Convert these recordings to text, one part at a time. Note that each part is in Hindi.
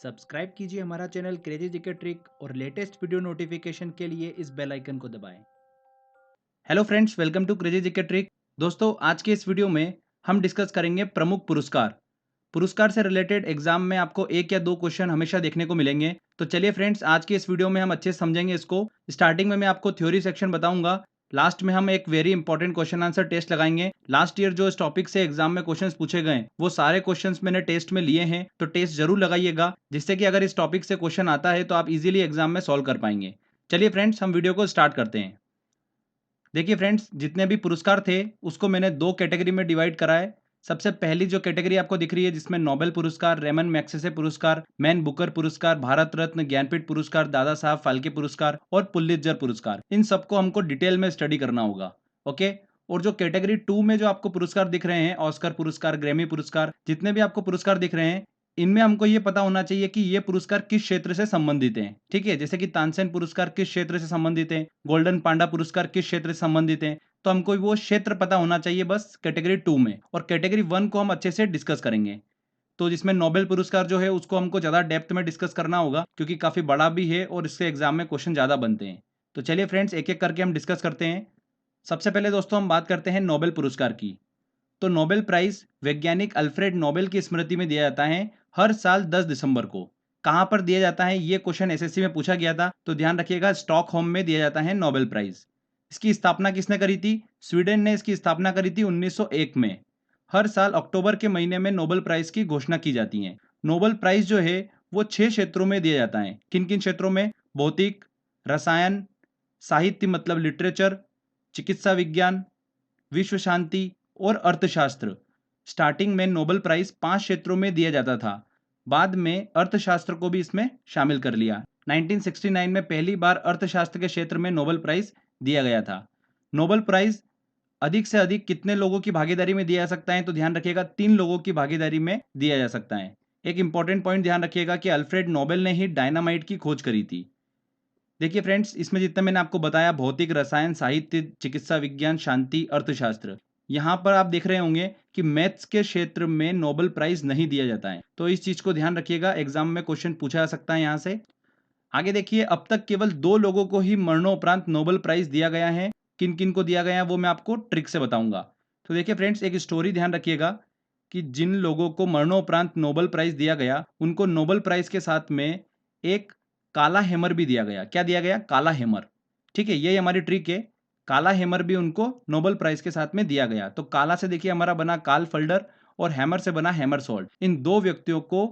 सब्सक्राइब कीजिए हमारा चैनल क्रेजी जीके ट्रिक और लेटेस्ट वीडियो नोटिफिकेशन के लिए इस बेल आइकन को दबाएं। Hello friends, welcome to crazy GK trick. दोस्तों, आज के इस वीडियो में हम डिस्कस करेंगे प्रमुख पुरस्कार। पुरस्कार से रिलेटेड एग्जाम में आपको एक या दो क्वेश्चन हमेशा देखने को मिलेंगे। तो चलिए फ्रेंड्स, आज के इस वीडियो में हम अच्छे से समझेंगे इसको। स्टार्टिंग में मैं आपको थ्योरी सेक्शन बताऊंगा। लास्ट में हम एक very important question answer test लगाएंगे। लास्ट ईयर जो इस टॉपिक से एग्जाम में क्वेश्चंस पूछे गए वो सारे क्वेश्चंस मैंने टेस्ट में लिए हैं, तो टेस्ट जरूर लगाइएगा, जिससे कि अगर इस टॉपिक से क्वेश्चन आता है तो आप इजीली एग्जाम में सॉल्व कर पाएंगे। चलिए फ्रेंड्स, हम वीडियो को स्टार्ट करते हैं। देखिए फ्रेंड्स, जितने भी पुरस्कार थे उसको मैंने दो कैटेगरी में डिवाइड करा है। सबसे पहली जो कैटेगरी आपको दिख रही है, जिसमें नोबेल पुरस्कार, रेमन मैग्सेसे पुरस्कार, मैन बुकर पुरस्कार, भारत रत्न, ज्ञानपीठ पुरस्कार, दादा साहब फाल्के पुरस्कार और पुलित्जर पुरस्कार, इन सबको हमको डिटेल में स्टडी करना होगा। ओके। और जो कैटेगरी 2 में जो आपको पुरस्कार दिख रहे हैं, ऑस्कर पुरस्कार, ग्रैमी पुरस्कार, जितने भी आपको पुरस्कार दिख रहे हैं, इनमें हमको ये पता होना चाहिए कि ये पुरस्कार किस क्षेत्र से संबंधित हैं। ठीक है, जैसे कि तानसेन पुरस्कार किस क्षेत्र से संबंधित है, गोल्डन पांडा पुरस्कार किस क्षेत्र से संबंधित है। तो हमको वो क्षेत्र पता होना चाहिए बस कैटेगरी 2 में। और कैटेगरी 1 को हम अच्छे से डिस्कस करेंगे। तो जिसमें नोबेल पुरस्कार जो है उसको हमको ज्यादा डेप्थ में डिस्कस करना होगा, क्योंकि काफी बड़ा भी है और इससे एग्जाम में क्वेश्चन ज्यादा बनते हैं। तो चलिए फ्रेंड्स, एक एक करके हम डिस्कस करते हैं। सबसे पहले दोस्तों हम बात करते हैं नोबेल पुरस्कार की। तो नोबेल प्राइज वैज्ञानिक अल्फ्रेड नोबेल की स्मृति में दिया जाता है हर साल 10 दिसंबर को। कहां पर दिया जाता है, ये क्वेश्चन एसएससी में पूछा गया था, तो ध्यान रखिएगा, स्टॉकहोम में दिया जाता है नोबेल प्राइज। इसकी स्थापना किसने करी थी? स्वीडन ने इसकी स्थापना करी थी 1901 में। हर साल अक्टूबर के महीने में नोबेल प्राइज की घोषणा की जाती है। नोबेल प्राइज जो है वो 6 क्षेत्रों में दिया जाता है। किन किन क्षेत्रों में? भौतिक, रसायन, साहित्य मतलब लिटरेचर, चिकित्सा विज्ञान, विश्व शांति और अर्थशास्त्र। स्टार्टिंग में नोबेल प्राइज 5 क्षेत्रों में दिया जाता था। बाद में अर्थशास्त्र को भी इसमें शामिल कर लिया। 1969 में पहली बार अर्थशास्त्र के क्षेत्र में नोबेल प्राइज दिया गया था। नोबेल प्राइज अधिक से अधिक कितने लोगों की भागीदारी में दिया जा सकता है? तो ध्यान रखिएगा, 3 लोगों की भागीदारी में दिया जा सकता है। एक इंपॉर्टेंट पॉइंट ध्यान रखिएगा कि अल्फ्रेड नोबेल ने ही डायनामाइट की खोज करी थी। देखिए फ्रेंड्स, इसमें जितना मैंने आपको बताया, भौतिक, रसायन, साहित्य, चिकित्सा विज्ञान, शांति, अर्थशास्त्र, यहाँ पर आप देख रहे होंगे कि मैथ्स के क्षेत्र में नोबेल प्राइज नहीं दिया जाता है। तो इस चीज को ध्यान रखिएगा, एग्जाम में क्वेश्चन पूछा जा सकता है यहाँ से। आगे देखिए, अब तक केवल 2 लोगों को ही मरणोपरांत नोबेल प्राइज दिया गया है। किन किन को दिया गया है वो मैं आपको ट्रिक से बताऊंगा। तो देखिए फ्रेंड्स, एक स्टोरी ध्यान रखिएगा कि जिन लोगों को मरणोपरांत नोबेल प्राइज दिया गया, उनको नोबेल प्राइज के साथ में एक काला हैमर भी दिया गया। क्या दिया गया? काला हैमर। ठीक है, यही हमारी ट्रिक है। काला हैमर भी उनको नोबेल प्राइज के साथ में दिया गया। तो काला से देखिए हमारा बना कार्ल फल्डर और हैमर से बना हैमर सोल्ट। इन दो व्यक्तियों को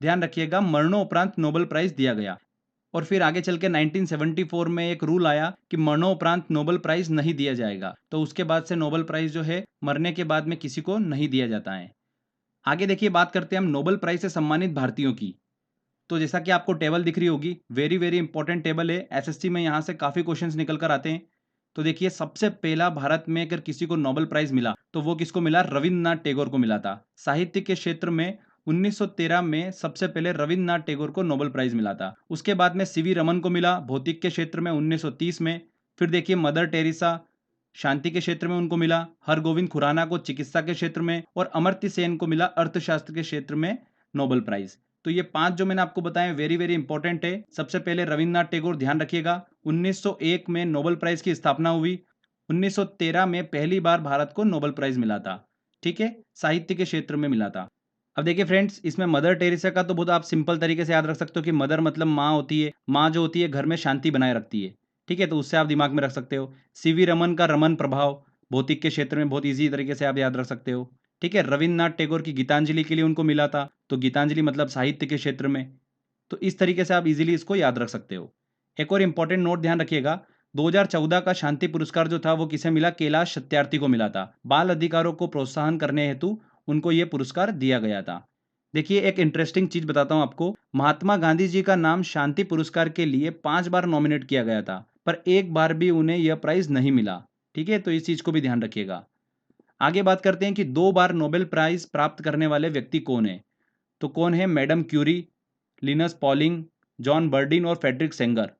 ध्यान रखिएगा मरणोपरांत नोबेल प्राइज दिया गया। और फिर आगे चल के 1974 में एक रूल आया कि मरणोपरांत नोबेल प्राइज नहीं दिया जाएगा। तो उसके बाद से नोबेल प्राइज जो है मरने के बाद में किसी को नहीं दिया जाता है। आगे देखिए, बात करते हैं हम नोबेल प्राइज से सम्मानित भारतीयों की। तो जैसा कि आपको टेबल दिख रही होगी, वेरी वेरी इंपॉर्टेंट टेबल है। एसएससी में यहाँ से काफी क्वेश्चंस निकल कर आते हैं। तो देखिए, सबसे पहला भारत में अगर किसी को नोबेल प्राइज मिला तो वो किसको मिला? रविन्द्रनाथ टैगोर को मिला था। साहित्य के क्षेत्र में 1913 में सबसे पहले रविन्द्रनाथ टैगोर को नोबेल प्राइज मिला था। उसके बाद में सीवी रमन को मिला भौतिक के क्षेत्र में 1930 में। फिर देखिए, मदर टेरेसा शांति के क्षेत्र में उनको मिला, हरगोविंद खुराना को चिकित्सा के क्षेत्र में, और अमर्त्य सेन को मिला अर्थशास्त्र के क्षेत्र में नोबेल प्राइज। तो ये 5 जो मैंने आपको बताए वेरी वेरी इंपॉर्टेंट है। सबसे पहले रविन्द्रनाथ टैगोर, ध्यान रखिएगा, 1901 में नोबेल प्राइज की स्थापना हुई। 1913 में पहली बार भारत को नोबेल प्राइज मिला था। ठीक है, साहित्य के क्षेत्र में मिला था। अब देखिए फ्रेंड्स, इसमें मदर टेरेसा का तो बहुत आप सिंपल तरीके से याद रख सकते हो कि मदर मतलब माँ होती है। माँ जो होती है घर में शांति बनाए रखती है। ठीक है, तो उससे आप दिमाग में रख सकते हो। सीवी रमन का रमन प्रभाव भौतिक के क्षेत्र में बहुत ईजी तरीके से आप याद रख सकते हो। ठीक है, रविन्द्रनाथ टैगोर की गीतांजलि के लिए उनको मिला था, तो गीतांजलि मतलब साहित्य के क्षेत्र में। तो इस तरीके से आप इजीली इसको याद रख सकते हो। एक और इंपॉर्टेंट नोट ध्यान रखिएगा, 2014 का शांति पुरस्कार जो था वो किसे मिला? कैलाश सत्यार्थी को मिला था। बाल अधिकारों को प्रोत्साहन करने हेतु उनको ये पुरस्कार दिया गया था। देखिए, एक इंटरेस्टिंग चीज बताता हूं आपको, महात्मा गांधी जी का नाम शांति पुरस्कार के लिए 5 बार नॉमिनेट किया गया था, पर एक बार भी उन्हें यह प्राइज नहीं मिला। ठीक है, तो इस चीज को भी ध्यान रखिएगा। आगे बात करते हैं कि 2 बार नोबेल प्राइज प्राप्त करने वाले व्यक्ति कौन है। तो कौन है? Madam Curie, Linus Pauling, John Bardeen और फेडरिक सेंगर।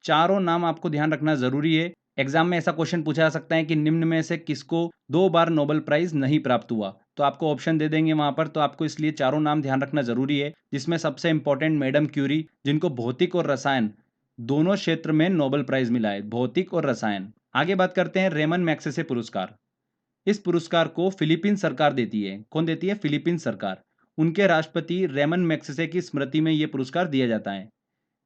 चारों नाम आपको ध्यान रखना जरूरी है। एग्जाम में ऐसा क्वेश्चन पूछा जा सकता है कि निम्न में से किसको 2 बार नोबेल प्राइज नहीं प्राप्त हुआ। तो आपको ऑप्शन दे देंगे वहां पर, तो आपको इसलिए चारों नाम ध्यान रखना जरूरी है, जिसमें सबसे इंपॉर्टेंट मैडम क्यूरी, जिनको भौतिक और रसायन दोनों क्षेत्र में नोबेल प्राइज मिला है, भौतिक और रसायन। आगे बात करते हैं रेमन मैग्सेसे पुरस्कार। इस पुरस्कार को फिलीपीन सरकार देती है। कौन देती है? फिलीपीन सरकार। उनके राष्ट्रपति रेमन मैग्सेसे की स्मृति में यह पुरस्कार दिया जाता है।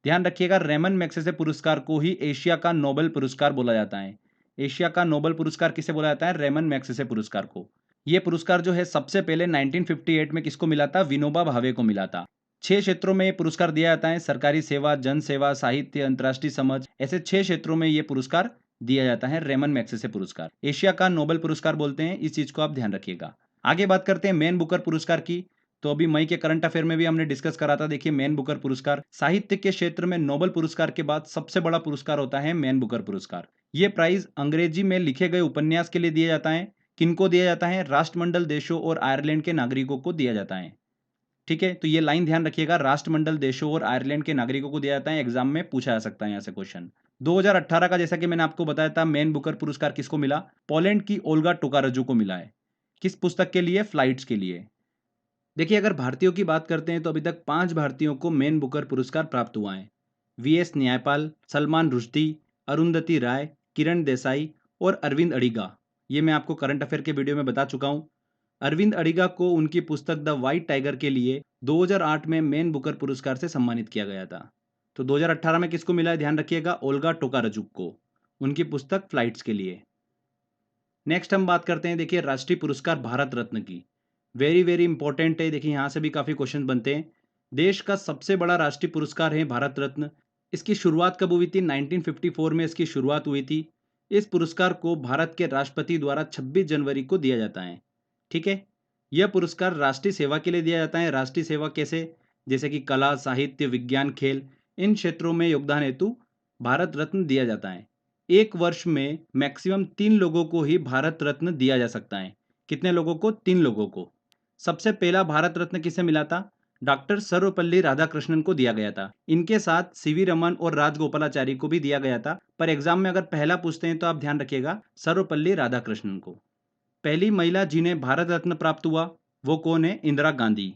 ध्यान रखिएगा, रेमन मैग्सेसे पुरस्कार को ही एशिया का नोबेल पुरस्कार बोला जाता है। एशिया का नोबेल पुरस्कार किसे बोला जाता है? रेमन मैग्सेसे पुरस्कार को। यह पुरस्कार जो है सबसे पहले 1958 में किसको मिला था? विनोबा भावे को मिला था। 6 क्षेत्रों में यह पुरस्कार दिया जाता है, सरकारी सेवा, जन सेवा, साहित्य, अंतर्राष्ट्रीय समझ, ऐसे 6 क्षेत्रों में यह पुरस्कार दिया जाता है। रेमन मैग्सेसे पुरस्कार एशिया का नोबेल पुरस्कार बोलते हैं, इस चीज को आप ध्यान रखिएगा। आगे बात करते हैं मैन बुकर पुरस्कार की। तो अभी मई के करंट अफेयर में भी हमने डिस्कस करा था। देखिए, मैन बुकर पुरस्कार साहित्य के क्षेत्र में नोबेल पुरस्कार के बाद सबसे बड़ा पुरस्कार होता है मैन बुकर पुरस्कार। यह प्राइज अंग्रेजी में लिखे गए उपन्यास के लिए दिया जाता है। किनको दिया जाता है? राष्ट्रमंडल देशों और आयरलैंड के नागरिकों को दिया जाता है। ठीक है, तो ये लाइन ध्यान रखिएगा, राष्ट्रमंडल देशों और आयरलैंड के नागरिकों को दिया जाता है। एग्जाम में पूछा जा सकता है यहाँ से क्वेश्चन। 2018 का, जैसा कि मैंने आपको बताया था, मैन बुकर पुरस्कार किसको मिला? पोलैंड की ओल्गा टोकारेजू को मिला है। किस पुस्तक के लिए? फ्लाइट्स के लिए। देखिए, अगर भारतीयों की बात करते हैं तो अभी तक 5 भारतीयों को मैन बुकर पुरस्कार प्राप्त हुआ है। वीएस न्यायपाल, सलमान रुश्दी, अरुंधति राय, किरण देसाई और अरविंद अडिगा। ये मैं आपको करंट अफेयर के वीडियो में बता चुका हूं। अरविंद अडिगा को उनकी पुस्तक द व्हाइट टाइगर के लिए 2008 में मैन बुकर पुरस्कार से सम्मानित किया गया था। तो 2018 में किसको मिला है? ध्यान रखिएगा, ओल्गा टोकारेजू को, उनकी पुस्तक फ्लाइट्स के लिए। नेक्स्ट हम बात करते हैं, देखिए, राष्ट्रीय पुरस्कार भारत रत्न की। वेरी वेरी इंपॉर्टेंट है। देखिए, यहां से भी काफी क्वेश्चन बनते हैं। देश का सबसे बड़ा राष्ट्रीय पुरस्कार है भारत रत्न। इसकी शुरुआत कब हुई थी? 1954 में इसकी शुरुआत हुई थी। इस पुरस्कार को भारत के राष्ट्रपति द्वारा 26 जनवरी को दिया जाता है। ठीक है, यह पुरस्कार राष्ट्रीय सेवा के लिए दिया जाता है। राष्ट्रीय सेवा कैसे? जैसे कि कला, साहित्य, विज्ञान, खेल, इन क्षेत्रों में योगदान हेतु भारत रत्न दिया जाता है। एक वर्ष में मैक्सिमम 3 लोगों को ही भारत रत्न दिया जा सकता है। कितने लोगों को? 3 लोगों को। सबसे पहला भारत रत्न किसे मिला था? डॉक्टर सर्वपल्ली राधाकृष्णन को दिया गया था। इनके साथ सीवी रमन और राजगोपालाचारी को भी दिया गया था, पर एग्जाम में अगर पहला पूछते हैं तो आप ध्यान रखिएगा, सर्वपल्ली राधाकृष्णन को। पहली महिला जिन्हें भारत रत्न प्राप्त हुआ वो कौन है? इंदिरा गांधी।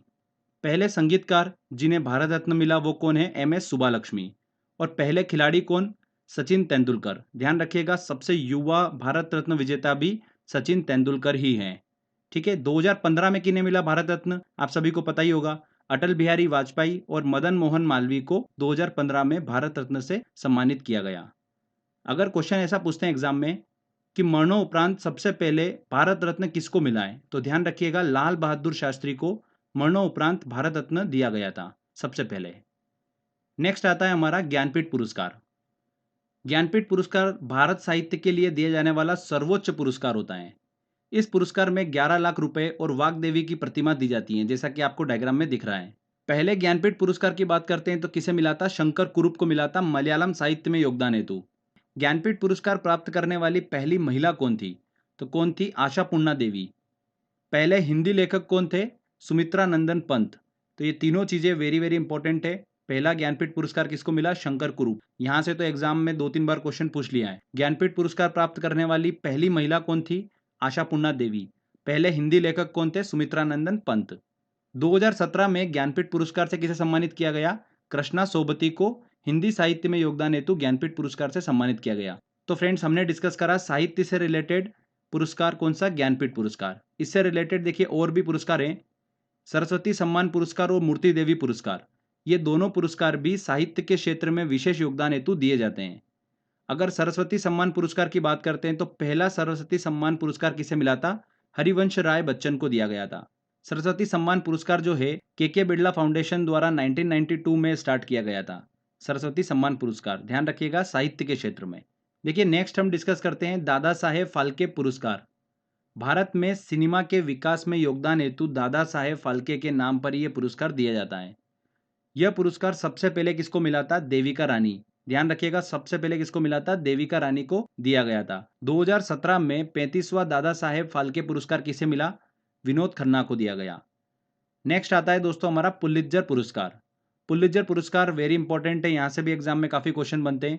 पहले संगीतकार जिन्हें भारत रत्न मिला वो कौन है? एमएस सुब्बालक्ष्मी। और पहले खिलाड़ी कौन? सचिन तेंदुलकर। ध्यान रखिएगा, सबसे युवा भारत रत्न विजेता भी सचिन तेंदुलकर ही हैं। ठीक है, 2015 में किन्हें मिला भारत रत्न? आप सभी को पता ही होगा, अटल बिहारी वाजपेयी और मदन मोहन मालवीय को 2015 में भारत रत्न से सम्मानित किया गया। अगर क्वेश्चन ऐसा पूछते हैं एग्जाम में कि मरणोपरांत सबसे पहले भारत रत्न किसको मिला है, तो ध्यान रखिएगा, लाल बहादुर शास्त्री को मरणोपरांत भारत रत्न दिया गया था सबसे पहले। नेक्स्ट आता है हमारा ज्ञानपीठ पुरस्कार। ज्ञानपीठ पुरस्कार भारत साहित्य के लिए दिया जाने वाला सर्वोच्च पुरस्कार होता है। इस पुरस्कार में 11 लाख रुपए और वाग्देवी की प्रतिमा दी जाती है, जैसा कि आपको डायग्राम में दिख रहा है। पहले ज्ञानपीठ पुरस्कार की बात करते हैं तो किसे मिला था? शंकर कुरुप को मिला था, मलयालम साहित्य में योगदान हेतु। ज्ञानपीठ पुरस्कार प्राप्त करने वाली पहली महिला कौन थी? तो कौन थी? आशा पूर्णा देवी। पहले हिंदी लेखक कौन थे? सुमित्रा नंदन पंत। तो ये तीनों चीजें वेरी वेरी इंपॉर्टेंट है। पहला ज्ञानपीठ पुरस्कार किसको मिला? शंकर कुरुप। यहां से तो एग्जाम में 2-3 बार क्वेश्चन पूछ लिया है। ज्ञानपीठ पुरस्कार प्राप्त करने वाली पहली महिला कौन थी? आशा पूर्णा देवी। पहले हिंदी लेखक कौन थे? सुमित्रा नंदन पंत। 2017 में ज्ञानपीठ पुरस्कार से किसे सम्मानित किया गया? कृष्णा सोबती को हिंदी साहित्य में योगदान हेतु ज्ञानपीठ पुरस्कार से सम्मानित किया गया। तो फ्रेंड्स, हमने डिस्कस करा साहित्य से रिलेटेड पुरस्कार कौन सा? ज्ञानपीठ पुरस्कार। इससे रिलेटेड देखिए और भी पुरस्कार हैं, सरस्वती सम्मान पुरस्कार और मूर्ति देवी पुरस्कार। ये दोनों पुरस्कार भी साहित्य के क्षेत्र में विशेष योगदान हेतु दिए जाते हैं। अगर सरस्वती सम्मान पुरस्कार की बात करते हैं तो पहला सरस्वती सम्मान पुरस्कार किसे मिला था? हरिवंश राय बच्चन को दिया गया था। सरस्वती सम्मान पुरस्कार जो है के बिरला फाउंडेशन द्वारा 1992 में स्टार्ट किया गया था। सरस्वती सम्मान पुरस्कार, ध्यान रखिएगा, साहित्य के क्षेत्र में। देखिए, नेक्स्ट हम डिस्कस करते हैं दादा साहेब फाल्के पुरस्कार। भारत में सिनेमा के विकास में योगदान हेतु दादा साहेब फाल्के के नाम पर यह पुरस्कार दिया जाता है। यह पुरस्कार सबसे पहले किसको मिला था? देविका रानी। ध्यान रखिएगा, सबसे पहले किसको मिला था? देविका रानी को दिया गया था। 2017 में 35वां दादा साहेब फाल्के पुरस्कार किसे मिला? विनोद खन्ना को दिया गया। नेक्स्ट आता है दोस्तों हमारा पुलित्जर पुरस्कार। पुलित्जर पुरस्कार वेरी इंपॉर्टेंट है, यहां से भी एग्जाम में काफी क्वेश्चन बनते हैं।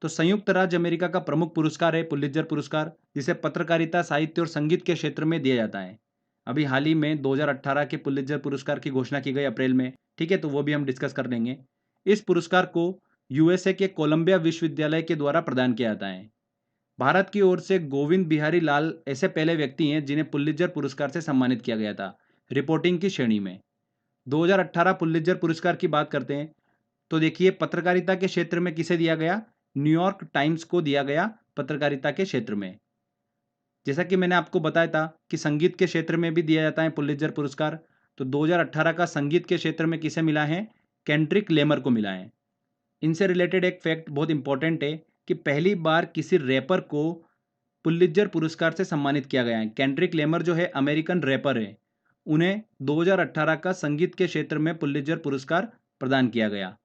तो संयुक्त राज्य अमेरिका का प्रमुख पुरस्कार है पुलित्जर पुरस्कार, जिसे पत्रकारिता, साहित्य और संगीत के क्षेत्र में दिया जाता है। अभी हाल ही में 2018 के पुलित्जर पुरस्कार की घोषणा की गई अप्रैल में, ठीक है, तो वो भी हम डिस्कस कर लेंगे। इस पुरस्कार को यूएसए के कोलंबिया विश्वविद्यालय के द्वारा प्रदान किया जाता है। भारत की ओर से गोविंद बिहारी लाल ऐसे पहले व्यक्ति हैं जिन्हें पुलित्जर पुरस्कार से सम्मानित किया गया था रिपोर्टिंग की श्रेणी में। 2018 पुलित्जर पुरस्कार की बात करते हैं तो देखिए पत्रकारिता के क्षेत्र में किसे दिया गया, न्यूयॉर्क टाइम्स को दिया गया पत्रकारिता के क्षेत्र में। जैसा कि मैंने आपको बताया था कि संगीत के क्षेत्र में भी दिया जाता है पुलित्जर पुरस्कार, तो 2018 का संगीत के क्षेत्र में किसे मिला है, केंड्रिक लेमर को मिला है। इनसे रिलेटेड एक फैक्ट बहुत इंपॉर्टेंट है कि पहली बार किसी रैपर को पुलित्जर पुरस्कार से सम्मानित किया गया है। केंड्रिक लेमर जो है अमेरिकन रैपर है, उन्हें 2018 का संगीत के क्षेत्र में पुलित्जर पुरस्कार प्रदान किया गया।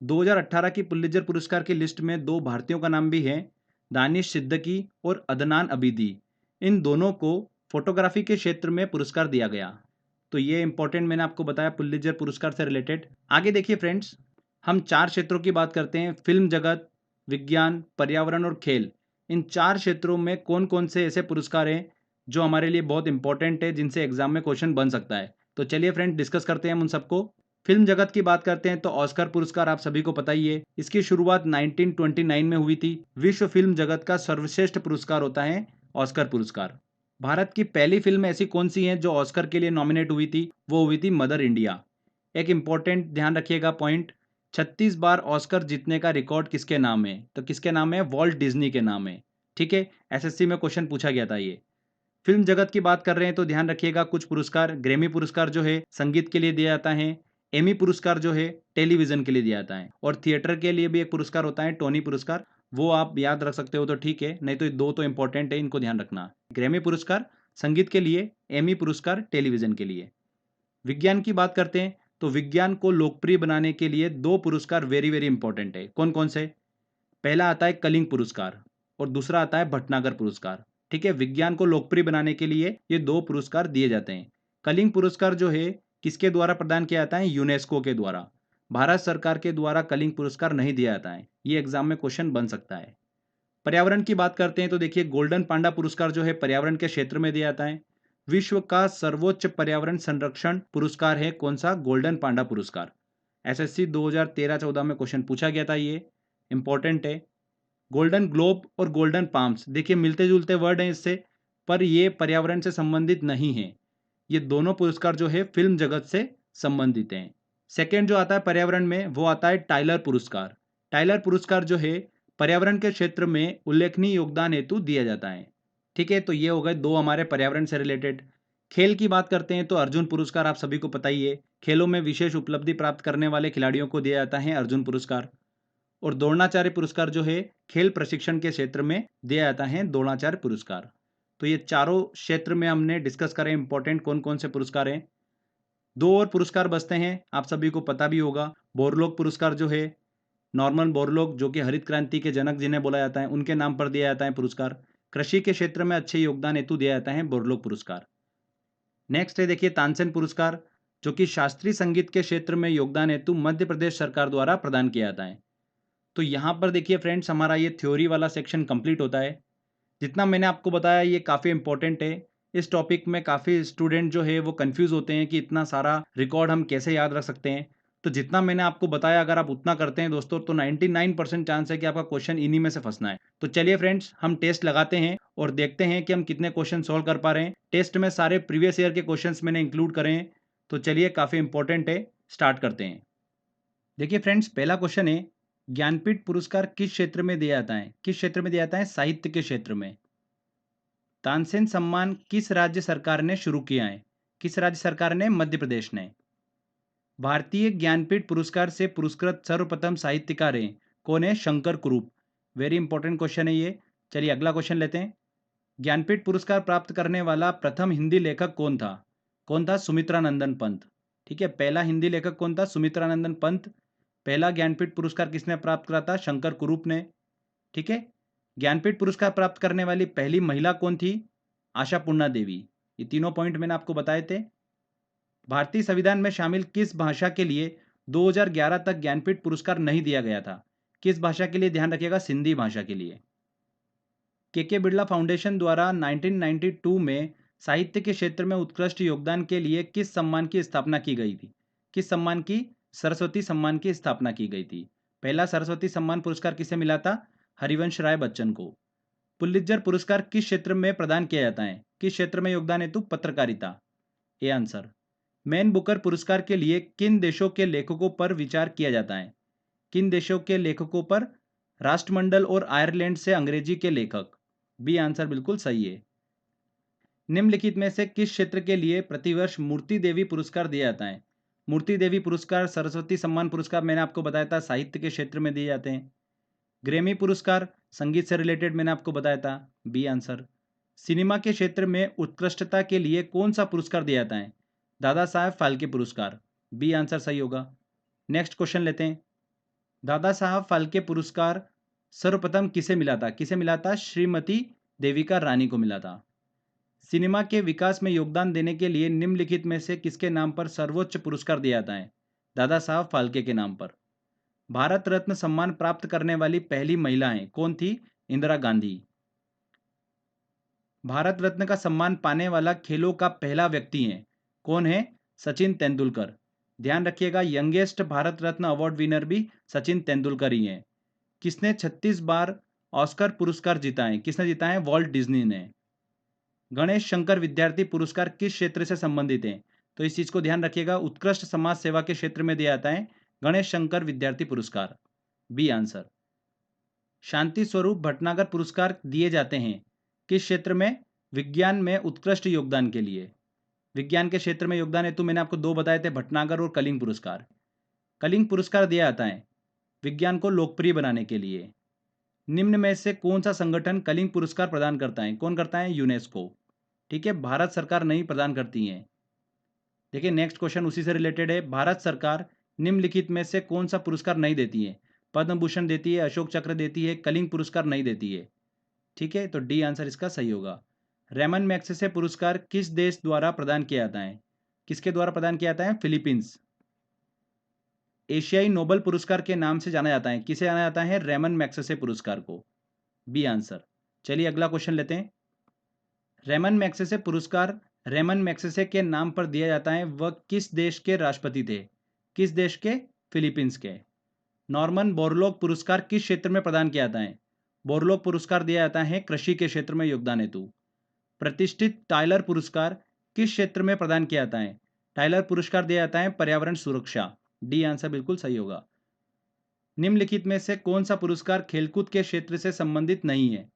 2018 की पुलित्जर पुरस्कार की लिस्ट में 2 भारतीयों का नाम भी है, दानिश सिद्दीकी और अदनान अबीदी। इन दोनों को फोटोग्राफी के क्षेत्र में पुरस्कार दिया गया। तो ये इंपॉर्टेंट मैंने आपको बताया पुलित्जर पुरस्कार से रिलेटेड। आगे देखिए फ्रेंड्स, हम 4 क्षेत्रों की बात करते हैं, फिल्म जगत, विज्ञान, पर्यावरण और खेल। इन 4 क्षेत्रों में कौन-कौन से ऐसे पुरस्कार हैं जो हमारे लिए बहुत इंपॉर्टेंट है, जिनसे एग्जाम में क्वेश्चन बन सकता है। तो चलिए फ्रेंड डिस्कस करते हैं हम उन सबको। फिल्म जगत की बात करते हैं तो ऑस्कर पुरस्कार आप सभी को पता ही है। इसकी शुरुआत 1929 में हुई थी। विश्व फिल्म जगत का सर्वश्रेष्ठ पुरस्कार होता है ऑस्कर पुरस्कार। भारत की पहली फिल्म ऐसी कौन सी है जो ऑस्कर के लिए नॉमिनेट हुई थी, वो हुई थी मदर इंडिया। एक इंपॉर्टेंट ध्यान रखिएगा पॉइंट, 36 बार ऑस्कर जीतने का रिकॉर्ड किसके नाम है, तो किसके नाम है, वॉल्ट डिज्नी के नाम है। ठीक है, एसएससी में क्वेश्चन पूछा गया था ये। फिल्म जगत की बात कर रहे हैं तो ध्यान रखिएगा कुछ पुरस्कार, ग्रैमी पुरस्कार जो है संगीत के लिए दिया जाता है, एमी पुरस्कार जो है टेलीविजन के लिए दिया जाता है, और थिएटर के लिए भी एक पुरस्कार होता है टोनी पुरस्कार। वो आप याद रख सकते हो तो ठीक है, नहीं तो ये 2 तो इंपॉर्टेंट है, इनको ध्यान रखना। ग्रैमी पुरस्कार संगीत के लिए, एमी पुरस्कार टेलीविजन के लिए। विज्ञान की बात करते हैं तो विज्ञान को लोकप्रिय बनाने के लिए 2 पुरस्कार वेरी वेरी इंपॉर्टेंट है। कौन कौन से, पहला आता है कलिंग पुरस्कार और दूसरा आता है भटनागर पुरस्कार। ठीक है, विज्ञान को लोकप्रिय बनाने के लिए ये 2 पुरस्कार दिए जाते हैं। कलिंग पुरस्कार जो है किसके द्वारा प्रदान किया जाता है, यूनेस्को के द्वारा। भारत सरकार के द्वारा कलिंग पुरस्कार नहीं दिया जाता है, ये एग्जाम में क्वेश्चन बन सकता है। पर्यावरण की बात करते हैं तो देखिए गोल्डन पांडा पुरस्कार जो है पर्यावरण के क्षेत्र में दिया जाता है। विश्व का सर्वोच्च पर्यावरण संरक्षण पुरस्कार है कौन सा, गोल्डन पांडा पुरस्कार। एसएससी 2013-14 में क्वेश्चन पूछा गया था, ये इंपॉर्टेंट है। गोल्डन ग्लोब और गोल्डन पाम्स देखिए मिलते जुलते वर्ड हैं इससे, पर ये पर्यावरण से संबंधित नहीं है। ये दोनों पुरस्कार जो है फिल्म जगत से संबंधित हैं। सेकेंड जो आता है पर्यावरण में वो आता है टाइलर पुरस्कार। टाइलर पुरस्कार जो है पर्यावरण के क्षेत्र में उल्लेखनीय योगदान हेतु दिया जाता है। ठीक है, तो ये हो गए 2 हमारे पर्यावरण से रिलेटेड। खेल की बात करते हैं तो अर्जुन पुरस्कार आप सभी को पता ही है, खेलों में विशेष उपलब्धि प्राप्त करने वाले खिलाड़ियों को दिया जाता है अर्जुन पुरस्कार। और द्रोणाचार्य पुरस्कार जो है खेल प्रशिक्षण के क्षेत्र में दिया जाता है द्रोणाचार्य पुरस्कार। तो ये चारों क्षेत्र में हमने डिस्कस करें इंपॉर्टेंट कौन कौन से पुरस्कार हैं। 2 और पुरस्कार बचते हैं, आप सभी को पता भी होगा, बोरलोग पुरस्कार जो है, नॉर्मन बोरलोग जो कि हरित क्रांति के जनक जिन्हें बोला जाता है, उनके नाम पर दिया जाता है पुरस्कार। कृषि के क्षेत्र में अच्छे योगदान हेतु दिया जाता है बोरलोग पुरस्कार। नेक्स्ट है देखिए तानसेन पुरस्कार, जो कि शास्त्रीय संगीत के क्षेत्र में योगदान हेतु मध्य प्रदेश सरकार द्वारा प्रदान किया जाता है। तो यहाँ पर देखिए फ्रेंड्स हमारा ये थ्योरी वाला सेक्शन कंप्लीट होता है। जितना मैंने आपको बताया ये काफ़ी इंपॉर्टेंट है। इस टॉपिक में काफ़ी स्टूडेंट जो है वो कंफ्यूज होते हैं कि इतना सारा रिकॉर्ड हम कैसे याद रख सकते हैं। तो जितना मैंने आपको बताया अगर आप उतना करते हैं दोस्तों तो 99% चांस है कि आपका क्वेश्चन इन्हीं में से फंसना है। तो चलिए फ्रेंड्स हम टेस्ट लगाते हैं और देखते हैं कि हम कितने क्वेश्चन सॉल्व कर पा रहे हैं। टेस्ट में सारे प्रीवियस ईयर के क्वेश्चन मैंने इंक्लूड करे हैं। तो चलिए काफ़ी इंपॉर्टेंट है, स्टार्ट करते हैं। देखिए फ्रेंड्स पहला क्वेश्चन है, ज्ञानपीठ पुरस्कार किस क्षेत्र में दिया जाता है, किस क्षेत्र में दिया जाता है, साहित्य के क्षेत्र में। तानसेन सम्मान किस राज्य सरकार ने शुरू किया है, किस राज्य सरकार ने, मध्य प्रदेश ने। भारतीय ज्ञानपीठ पुरस्कार से पुरस्कृत सर्वप्रथम साहित्यकार हैं कौन है, शंकर कुरूप। वेरी इंपॉर्टेंट क्वेश्चन है ये। चलिए अगला क्वेश्चन लेते हैं। ज्ञानपीठ पुरस्कार प्राप्त करने वाला प्रथम हिंदी लेखक कौन था, सुमित्रानंदन पंत। ठीक है, पहला हिंदी लेखक कौन था, सुमित्रानंदन पंत। पहला ज्ञानपीठ पुरस्कार किसने प्राप्त करा था, शंकर कुरूप ने। ठीक है, ज्ञानपीठ पुरस्कार प्राप्त करने वाली पहली महिला कौन थी, आशापूर्णा देवी। ये तीनों पॉइंट मैंने आपको बताए थे। भारतीय संविधान में शामिल किस भाषा के लिए 2011 तक ज्ञानपीठ पुरस्कार नहीं दिया गया था, किस भाषा के लिए, ध्यान रखिएगा सिंधी भाषा के लिए। के बिरला फाउंडेशन द्वारा 1992 में साहित्य के क्षेत्र में उत्कृष्ट योगदान के लिए किस सम्मान की स्थापना की गई थी? किस सम्मान की? सरस्वती सम्मान की स्थापना की गई थी। पहला सरस्वती सम्मान पुरस्कार किसे मिला था? हरिवंश राय बच्चन को। पुलित्जर पुरस्कार किस क्षेत्र में प्रदान किया जाता है? किस क्षेत्र में योगदान हेतु? पत्रकारिता। A answer. मैन बुकर पुरस्कार के लिए किन देशों के लेखकों पर विचार किया जाता है? किन देशों के लेखकों पर? राष्ट्रमंडल और आयरलैंड से अंग्रेजी के लेखक। बी आंसर बिल्कुल सही है। निम्नलिखित में से किस क्षेत्र के लिए प्रतिवर्ष मूर्ति देवी पुरस्कार दिया जाता है? मूर्ति देवी पुरस्कार, सरस्वती सम्मान पुरस्कार मैंने आपको बताया था साहित्य के क्षेत्र में दिए जाते हैं। ग्रैमी पुरस्कार संगीत से रिलेटेड मैंने आपको बताया था। B answer. सिनेमा के क्षेत्र में उत्कृष्टता के लिए कौन सा पुरस्कार दिया जाता है? दादा साहब फाल्के पुरस्कार। बी आंसर सही होगा। नेक्स्ट क्वेश्चन लेते हैं। दादा साहब फाल्के पुरस्कार सर्वप्रथम किसे मिला था? किसे मिला था? श्रीमती देविका रानी को मिला था। सिनेमा के विकास में योगदान देने के लिए निम्नलिखित में से किसके नाम पर सर्वोच्च पुरस्कार दिया जाता है? दादा साहब फाल्के के नाम पर। भारत रत्न सम्मान प्राप्त करने वाली पहली महिलाएं कौन थी? इंदिरा गांधी। भारत रत्न का सम्मान पाने वाला खेलों का पहला व्यक्ति है कौन है? सचिन तेंदुलकर। ध्यान रखिएगा, youngest Bharat Ratna award winner भी सचिन तेंदुलकर ही हैं। किसने 36 बार ऑस्कर पुरस्कार जीता है? किसने जीता है? वॉल्ट डिज्नी ने। गणेश शंकर विद्यार्थी पुरस्कार किस क्षेत्र से संबंधित है? तो इस चीज को ध्यान रखिएगा, उत्कृष्ट समाज सेवा के क्षेत्र में दिया जाता है गणेश शंकर विद्यार्थी पुरस्कार। B answer. शांति स्वरूप भटनागर पुरस्कार दिए जाते हैं किस क्षेत्र में? विज्ञान में उत्कृष्ट योगदान के लिए। विज्ञान के क्षेत्र में योगदान हेतु मैंने आपको दो बताए थे, भटनागर और कलिंग पुरस्कार। कलिंग पुरस्कार दिया जाता है विज्ञान को लोकप्रिय बनाने के लिए। निम्न में से कौन सा संगठन कलिंग पुरस्कार प्रदान करता है? कौन करता है? यूनेस्को। ठीक है, भारत सरकार नहीं प्रदान करती है। देखिए नेक्स्ट क्वेश्चन उसी से रिलेटेड है। भारत सरकार निम्नलिखित में से कौन सा पुरस्कार नहीं देती है? पद्म भूषण देती है, अशोक चक्र देती है, कलिंग पुरस्कार नहीं देती है। ठीक है, तो डी आंसर इसका सही होगा। रेमन मैग्सेसे पुरस्कार किस देश द्वारा प्रदान किया जाता है? किसके द्वारा प्रदान किया जाता है? फिलीपींस। एशियाई नोबेल पुरस्कार के नाम से जाना जाता है, किसे जाना जाता है? रेमन मैग्सेसे पुरस्कार को। B answer. चलिए अगला क्वेश्चन लेते हैं। रेमन मैग्सेसे पुरस्कार रेमन मैग्सेसे के नाम पर दिया जाता है, वह किस देश के राष्ट्रपति थे? किस देश के? फिलीपींस के। नॉर्मन बोरलॉग पुरस्कार किस क्षेत्र में प्रदान किया जाता है? बोरलॉग पुरस्कार दिया जाता है कृषि के क्षेत्र में योगदान हेतु। प्रतिष्ठित टाइलर पुरस्कार किस क्षेत्र में प्रदान किया जाता है? टाइलर पुरस्कार दिया जाता है पर्यावरण सुरक्षा। डी आंसर बिल्कुल सही होगा। निम्नलिखित में से कौन सा पुरस्कार खेलकूद के क्षेत्र से संबंधित नहीं है?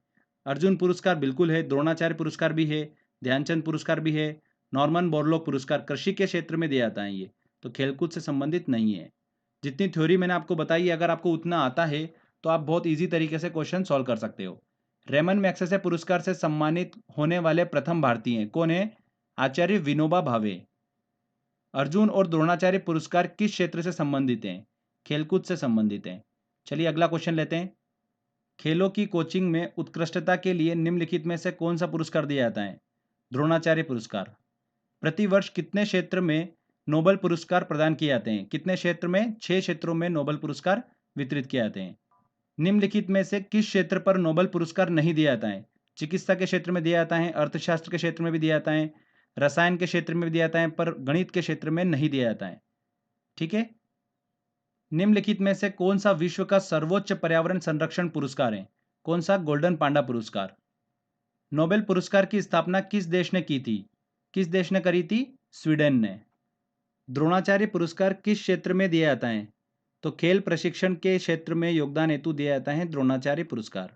अर्जुन पुरस्कार बिल्कुल है, द्रोणाचार्य पुरस्कार भी है, ध्यानचंद पुरस्कार भी है, नॉर्मन बोरलॉग पुरस्कार कृषि के क्षेत्र में दिया जाता है, ये तो खेलकूद से संबंधित नहीं है। जितनी थ्योरी मैंने आपको बताई, अगर आपको उतना आता है तो आप बहुत ईजी तरीके से क्वेश्चन सॉल्व कर सकते हो। रेमन मैग्सेसे पुरस्कार से सम्मानित होने वाले प्रथम भारतीय कौन है? आचार्य विनोबा भावे। अर्जुन और द्रोणाचार्य पुरस्कार किस क्षेत्र से संबंधित हैं? खेलकूद से संबंधित हैं। चलिए अगला क्वेश्चन लेते हैं। खेलों की कोचिंग में उत्कृष्टता के लिए निम्नलिखित में से कौन सा पुरस्कार दिया जाता है? द्रोणाचार्य पुरस्कार। प्रतिवर्ष कितने क्षेत्र में नोबेल पुरस्कार प्रदान किए जाते हैं? कितने क्षेत्र में? 6 क्षेत्रों में नोबेल पुरस्कार वितरित किए जाते हैं। निम्नलिखित में से किस क्षेत्र पर नोबेल पुरस्कार नहीं दिया जाता है? चिकित्सा के क्षेत्र में दिया जाता है, अर्थशास्त्र के क्षेत्र में भी दिया जाता है, रसायन के क्षेत्र में भी दिया जाता है, पर गणित के क्षेत्र में नहीं दिया जाता है। ठीक है, निम्नलिखित में से कौन सा विश्व का सर्वोच्च पर्यावरण संरक्षण पुरस्कार है? कौन सा? गोल्डन पांडा पुरस्कार। नोबेल पुरस्कार की स्थापना किस देश ने की थी? किस देश ने करी थी? स्वीडन ने। द्रोणाचार्य पुरस्कार किस क्षेत्र में दिया जाता है? तो खेल प्रशिक्षण के क्षेत्र में योगदान हेतु दिया जाता है द्रोणाचार्य पुरस्कार।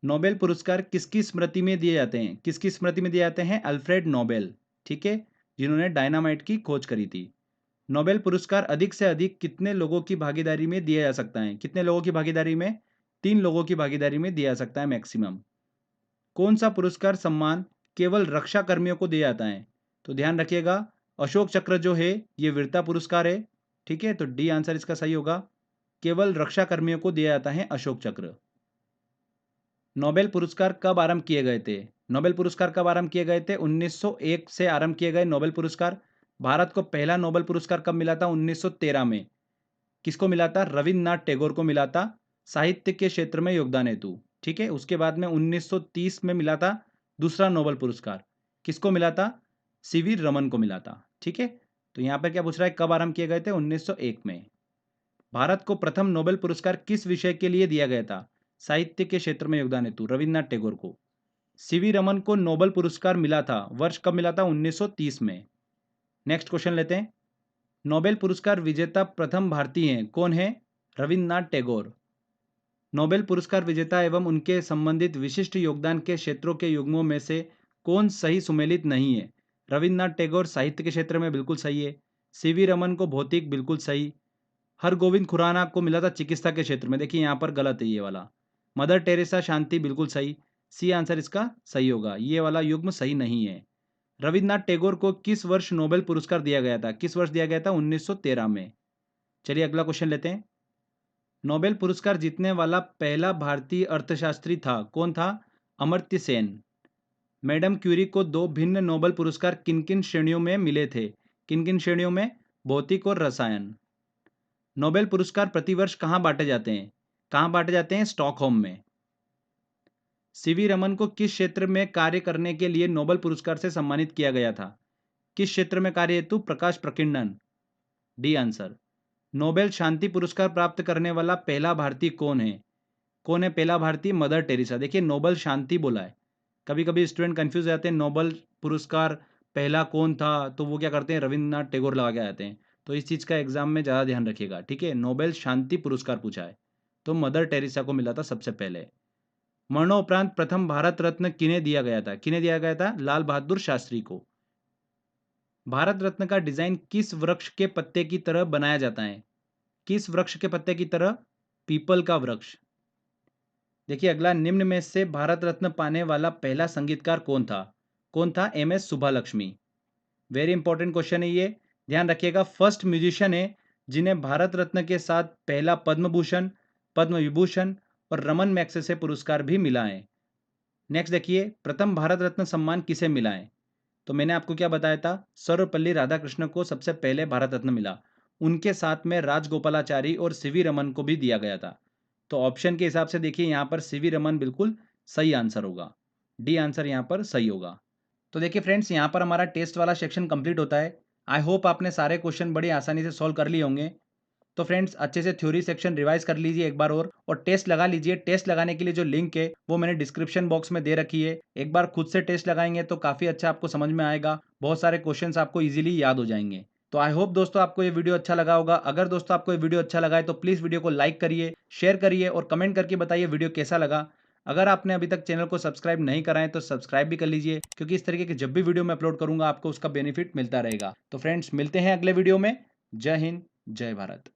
नोबेल पुरस्कार किसकी स्मृति में दिए जाते हैं? किसकी स्मृति में दिए जाते हैं? Alfred Nobel. ठीक है, जिन्होंने डायनामाइट की खोज करी थी। नोबेल पुरस्कार अधिक से अधिक कितने लोगों की भागीदारी में दिया जा सकता है? कितने लोगों की भागीदारी में? 3 लोगों की भागीदारी में दिया जा सकता है मैक्सिमम। कौन सा पुरस्कार सम्मान केवल रक्षा कर्मियों को दिया जाता है? तो ध्यान रखिएगा, अशोक चक्र जो है ये वीरता पुरस्कार है। ठीक है, तो डी आंसर इसका सही होगा, केवल रक्षा कर्मियों को दिया जाता है अशोक चक्र। नोबेल पुरस्कार कब आरंभ किए गए थे? नोबेल पुरस्कार कब आरंभ किए गए थे? 1901 से आरंभ किए गए नोबेल पुरस्कार। भारत को पहला नोबेल पुरस्कार कब मिला था? 1913 में। किसको मिला था? रविन्द्रनाथ टैगोर को मिला था, साहित्य के क्षेत्र में योगदान हेतु। ठीक है, उसके बाद में 1930 में मिला था दूसरा नोबेल पुरस्कार किसको मिला था? सीवी रमन को मिला था। ठीक है, तो यहाँ पर क्या पूछ रहा है, कब आरंभ किए गए थे? 1901 में। भारत को प्रथम नोबेल पुरस्कार किस विषय के लिए दिया गया था? साहित्य के क्षेत्र में योगदान हेतु रविन्द्रनाथ टैगोर को। सीवी रमन को नोबेल पुरस्कार मिला था, वर्ष कब मिला था? 1930 में। नेक्स्ट क्वेश्चन लेते हैं। नोबेल पुरस्कार विजेता प्रथम भारतीय हैं, कौन है? रविन्द्रनाथ टैगोर। नोबेल पुरस्कार विजेता एवं उनके संबंधित विशिष्ट योगदान के क्षेत्रों के युग्मों में से कौन सही सुमेलित नहीं है? रविन्द्रनाथ टैगोर साहित्य के क्षेत्र में, बिल्कुल सही है। सीवी रमन को भौतिक, बिल्कुल सही। हरगोविंद खुराना को मिला था चिकित्सा के क्षेत्र में, देखिए यहाँ पर गलत है ये वाला। मदर टेरेसा शांति, बिल्कुल सही। सी आंसर इसका सही होगा, ये वाला युग्म सही नहीं है। रविन्द्रनाथ टैगोर को किस वर्ष नोबेल पुरस्कार दिया गया था? किस वर्ष दिया गया था? 1913 में। चलिए अगला क्वेश्चन लेते हैं। नोबेल पुरस्कार जीतने वाला पहला भारतीय अर्थशास्त्री था, कौन था? अमर्त्य सेन। मैडम क्यूरी को दो भिन्न नोबेल पुरस्कार किन किन श्रेणियों में मिले थे? किन किन श्रेणियों में? भौतिक और रसायन। नोबेल पुरस्कार प्रतिवर्ष कहाँ बांटे जाते हैं? कहाँ बांटे जाते हैं? स्टॉकहोम में। सीवी रमन को किस क्षेत्र में कार्य करने के लिए नोबेल पुरस्कार से सम्मानित किया गया था? किस क्षेत्र में कार्य हेतु? प्रकाश प्रकीर्णन। D answer. नोबेल शांति पुरस्कार प्राप्त करने वाला पहला भारतीय कौन है? कौन है पहला भारतीय? Mother Teresa. देखिए नोबेल शांति बोला है, कभी कभी स्टूडेंट कंफ्यूज हो जाते हैं, नोबेल पुरस्कार पहला कौन था, तो वो क्या करते हैं, रविन्द्रनाथ टैगोर लगा के आते हैं। तो इस चीज़ का एग्जाम में ज़्यादा ध्यान रखिएगा। ठीक है, नोबेल शांति पुरस्कार पूछा है, तो मदर टेरेसा को मिला था सबसे पहले। मरणोपरांत प्रथम भारत रत्न किन्हें दिया गया था? किन्हें दिया गया था? लाल बहादुर शास्त्री को। भारत रत्न का डिजाइन किस वृक्ष के पत्ते की तरह बनाया जाता है? किस वृक्ष के पत्ते की तरह? पीपल का वृक्ष। देखिए अगला, निम्न में से भारत रत्न पाने वाला पहला संगीतकार कौन था? कौन था? M S Subbulakshmi. Very important question है ये, ध्यान रखिएगा। फर्स्ट म्यूजिशियन है जिन्हें भारत रत्न के साथ पहला पद्म भूषण, पद्म विभूषण और रमन मैग्सेसे पुरस्कार भी मिला है। नेक्स्ट देखिए, प्रथम भारत रत्न सम्मान किसे मिला है? तो मैंने आपको क्या बताया था, सर्वपल्ली राधाकृष्ण को सबसे पहले भारत रत्न मिला, उनके साथ में राजगोपालाचारी और सीवी रमन को भी दिया गया था। तो ऑप्शन के हिसाब से देखिए यहाँ पर सीवी रमन बिल्कुल सही आंसर होगा, डी आंसर यहाँ पर सही होगा। तो देखिए फ्रेंड्स, यहाँ पर हमारा टेस्ट वाला सेक्शन कंप्लीट होता है। आई होप आपने सारे क्वेश्चन बड़ी आसानी से सॉल्व कर लिए होंगे। तो फ्रेंड्स अच्छे से थ्योरी सेक्शन रिवाइज कर लीजिए एक बार और टेस्ट लगा लीजिए। टेस्ट लगाने के लिए जो लिंक है वो मैंने डिस्क्रिप्शन बॉक्स में दे रखी है। एक बार खुद से टेस्ट लगाएंगे तो काफ़ी अच्छा आपको समझ में आएगा, बहुत सारे क्वेश्चंस आपको इजीली याद हो जाएंगे। तो आई होप दोस्तों आपको ये वीडियो अच्छा लगा होगा। अगर दोस्तों आपको ये वीडियो अच्छा लगा है तो प्लीज़ वीडियो को लाइक करिए, शेयर करिए और कमेंट करके बताइए वीडियो कैसा लगा। अगर आपने अभी तक चैनल को सब्सक्राइब नहीं करा है तो सब्सक्राइब भी कर लीजिए, क्योंकि इस तरीके की जब भी वीडियो मैं अपलोड करूंगा आपको उसका बेनिफिट मिलता रहेगा। तो फ्रेंड्स मिलते हैं अगले वीडियो में। जय हिंद, जय भारत।